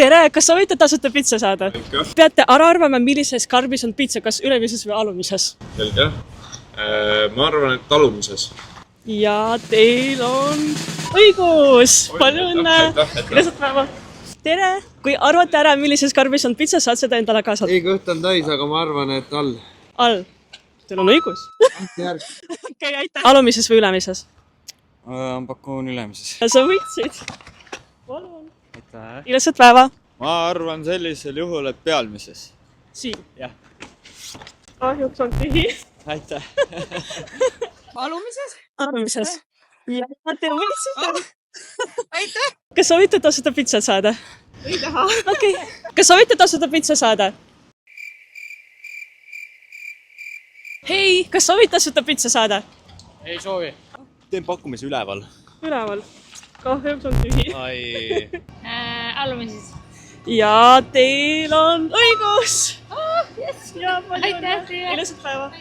tere, kas soovite tasuta pitsa saada? Peate ära arvama, millises karbis on pitsa, kas ülemises või alumises? Selge. Ma arvan, et alumises. Ja teil on õigus! Palju õnne! Ilusat päeva! Tere! Kui arvate ära, millises karbis on pitsa, saad seda endale kaasata? Ei, kõht on täis, aga ma arvan, et all. All. Teil on õigus. Okay, aitäh. Alumises või ülemises? Pakun ülemises. Sa võitsid. Palun. Aitäh. Ilusat päeva. Ma arvan sellisel juhul, et pealmises. Siin? Jah. Kahjuks on tühi. Aitäh. Alumises? Alumises. Ja, te võitsite. Aitäh! Kas soovite tasuta pitsat saada? Ei taha. Okei. Kas soovite tasuta pitsa saada? Hei, kas soovite tasuta pitsa saada? Ei soovi. Teen pakkumise üleval. Üleval. Kahjuks on tühi. Ai. Alumises. Ja teil on õigus! Yes. Ja palju õnne. Aitäh! Ilusat päeva!